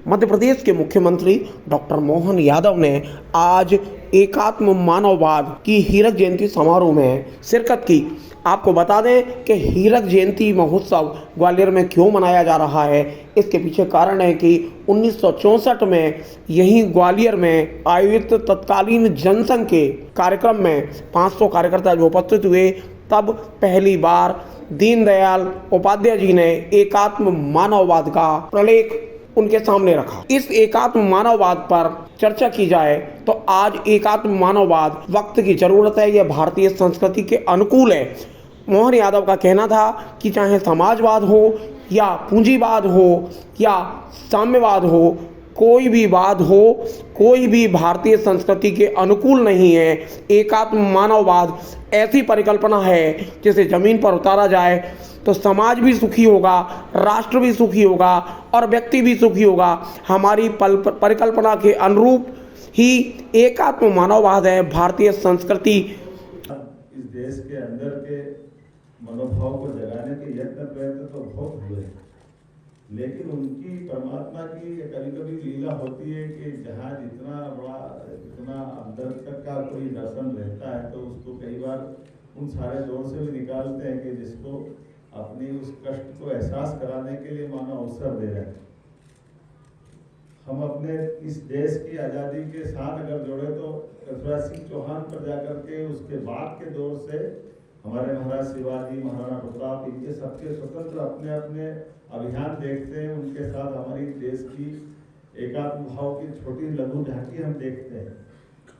मध्य प्रदेश के मुख्यमंत्री डॉक्टर मोहन यादव ने आज एकात्म मानववाद की हीरक जयंती समारोह में शिरकत की। आपको बता दें कि हीरक जयंती महोत्सव ग्वालियर में क्यों मनाया जा रहा है। इसके पीछे कारण है कि 1964 में यहीं ग्वालियर में आयोजित तत्कालीन जनसंघ के कार्यक्रम में 500 कार्यकर्ता जो उपस्थित हुए, तब पहली बार दीनदयाल उपाध्याय जी ने एकात्म मानववाद का प्रलेख उनके सामने रखा। इस एकात्म मानववाद पर चर्चा की जाए तो आज एकात्म मानववाद वक्त की जरूरत है, यह भारतीय संस्कृति के अनुकूल है। मोहन यादव का कहना था कि चाहे समाजवाद हो या पूंजीवाद हो या साम्यवाद हो, कोई भी वाद हो, कोई भी भारतीय संस्कृति के अनुकूल नहीं है। एकात्म मानववाद ऐसी परिकल्पना है जिसे जमीन पर उतारा जाए तो समाज भी सुखी होगा, राष्ट्र भी सुखी होगा और व्यक्ति भी सुखी होगा। हमारी परिकल्पना के अनुरूप ही एकात्म मानववाद है भारतीय संस्कृति। इस देश के अंदर के मनोभाव को जगाने के यत्न प्रयत्न तो बहुत हुए, लेकिन उनकी परमात्मा की कभी कभी लीला होती है कि जहाँ जितना अंदर तक का कोई दर्शन रहता है तो उसको कई बार उन सारे दौर से भी निकालते हैं कि जिसको अपनी उस कष्ट को एहसास कराने के लिए मानो अवसर दे रहे हैं। हम अपने इस देश की आज़ादी के साथ अगर जोड़े तो शिवराज सिंह चौहान पर जाकर के उसके बाद के दौर से हमारे महाराज शिवाजी, महाराणा प्रताप, इनके सबके स्वतंत्र अपने अपने अभियान देखते हैं। उनके साथ हमारी देश की एकात्म भाव की छोटी लघु झांकी हम देखते हैं।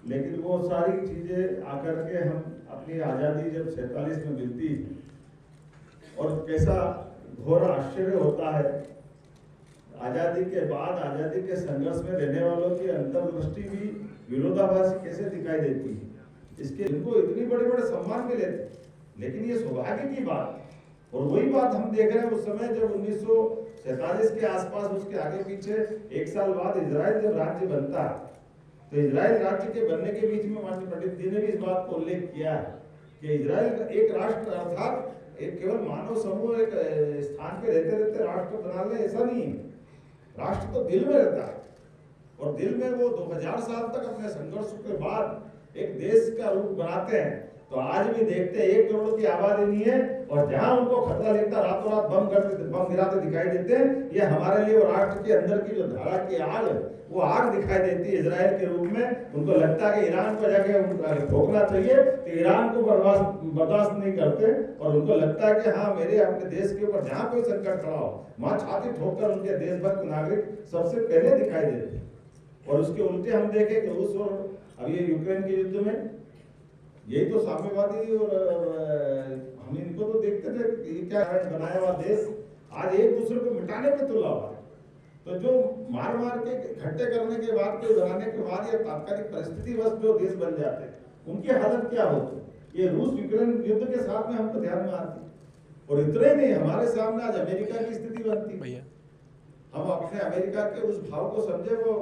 लेकिन वो सारी चीजें आकर के हम अपनी आज़ादी जब 47 में मिलती और कैसा घोर आश्चर्य होता है, आज़ादी के बाद आज़ादी के संघर्ष में रहने वालों की अंतर्दृष्टि भी विरोधाभासी कैसे दिखाई देती है। इसके इनको इतनी बड़े बड़े सम्मान मिले थे, लेकिन ये सौभाग्य की बात। और वही बात हम देख रहे हैं उस समय जब 1947 के आसपास, उसके आगे पीछे एक साल बाद इजराइल जब राज्य बनता है, तो इजराइल राज्य के बनने के बीच में माननीय पंडित जी ने भी इस बात को उल्लेख किया है कि इजराइल एक राष्ट्र अर्थात एक केवल मानव समूह एक स्थान पे रहते रहते राष्ट्र बना ले, ऐसा नहीं है। राष्ट्र तो दिल में रहता है और दिल में वो 2000 साल तक अपने संघर्ष के बाद एक देश का रूप बनाते हैं। तो आज भी देखते हैं 1 करोड़ की आबादी नहीं है और जहां उनको खतरा लगता रातों रात बम गिराते दिखाई देते हैं। ये हमारे लिए वो राष्ट्र के अंदर की जो धारा की आग है, वो आग दिखाई देती है इजराइल के रूप में। उनको लगता है कि ईरान को जाके ठोकना चाहिए, तो ईरान को बर्दाश्त नहीं करते और उनको लगता है कि हाँ, मेरे अपने देश के ऊपर जहाँ कोई संकट खड़ा हो वहां छाती ठोककर उनके देशभक्त नागरिक सबसे पहले दिखाई देते हैं। और उसके उल्टे हम देखें कि रूस और अभी यूक्रेन के युद्ध में यही तो साम्यवादी और हम इनको तो देखते थे कि क्या बनाया हुआ देश आज एक दूसरे को मिटाने पे तुला हुआ है। तो जो मार मार के इकट्ठे करने के बाद कोई बनाने के बाद या तात्कालिक परिस्थिति बस जो देश बन जाते हैं, उनकी हालत क्या होती। ये रूस यूक्रेन युद्ध के साथ में हमको ध्यान में आती। और इतना ही नहीं, हमारे सामने आज अमेरिका की स्थिति बनती। हम अपने अमेरिका के उस भाव को समझे, वो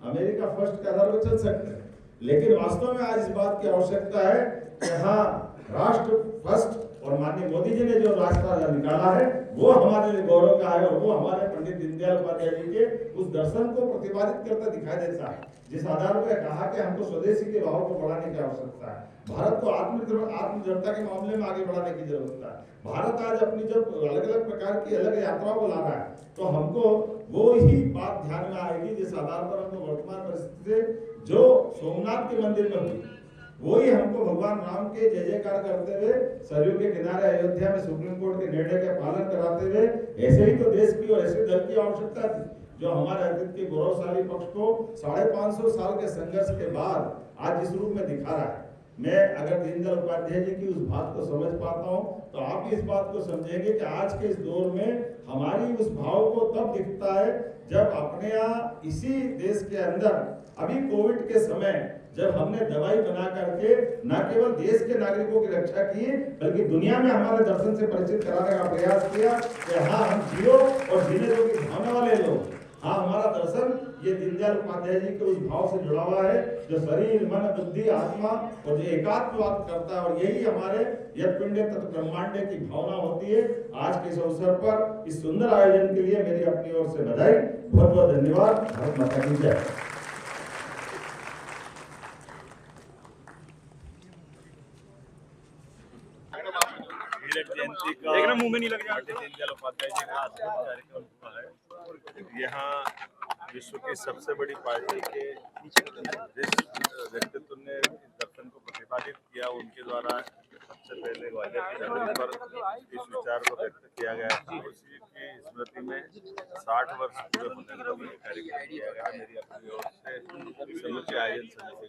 अमेरिका फर्स्ट के आधार पर चल सकते हैं, लेकिन वास्तव में आज इस बात की आवश्यकता है कि हाँ, राष्ट्र फर्स्ट और माननीय मोदी जी ने जो रास्ता निकाला है वो हमारे लिए गौरव का है और वो हमारे पंडित दीनदयाल उपाध्याय जी के उस दर्शन को प्रतिपादित करता दिखाई देता है, जिस आधार पर कहा कि हमको स्वदेशी के भाव को बढ़ाने की आवश्यकता है। भारत को आत्मनिर्भरता के मामले में आगे बढ़ाने की जरूरत है। भारत आज अपनी जब अलग अलग प्रकार की अलग यात्राओं को ला रहा है, तो हमको वो ही बात ध्यान में आएगी जिस आधार पर हमको वर्तमान परिस्थिति से जो सोमनाथ के मंदिर में हुई, वही हमको भगवान राम के जय जयकार करते हुए सरयू के किनारे अयोध्या में सुप्रीम कोर्ट के निर्णय का पालन कराते हुए ऐसे ही तो देश की और ऐसे दल की आवश्यकता थी जो हमारे अतीत के गौरवशाली पक्ष को 550 साल के संघर्ष के बाद आज जिस रूप में दिखा रहा है। मैं अगर दीनदयाल उपाध्याय जी की उस बात को समझ पाता हूँ तो आप भी इस बात को समझेंगे कि आज के इस दौर में हमारी उस भाव को तब दिखता है जब अपने यहाँ इसी देश के अंदर अभी कोविड के समय जब हमने दवाई बना करके न केवल देश के नागरिकों की रक्षा की, बल्कि दुनिया में हमारे दर्शन से परिचित कराने का प्रयास किया कि हाँ, हम जियो और जीने जो की भावना वाले लोग। हाँ, हमारा दर्शन ये दीनदयाल उपाध्याय जी के उस भाव से जुड़ा हुआ है जो शरीर, मन, बुद्धि, आत्मा और जो एकात्मवाद करता है। और यही हमारे यत् पिंडे तत् ब्रह्मांडे की भावना होती है। आज के इस अवसर पर इस सुंदर आयोजन के लिए मेरी अपनी ओर से बधाई, बहुत बहुत धन्यवाद। भारत माता की जय। हीरक जयंती का एक मुंह में नहीं लग जाए दीनदयाल उपाध्याय जी का अद्भुत कार्यक्रम हुआ है। यहाँ विश्व की सबसे बड़ी पार्टी के जिस व्यक्तित्व ने दर्शन को प्रतिपादित किया, उनके द्वारा सबसे पहले ग्वालियर की धरती पर इस विचार को व्यक्त किया गया था। उसी की स्मृति में 60 वर्ष पूरे होने का भी कार्यक्रम किया गया। मेरी अपनी ओर से समूचे आयोजन समिति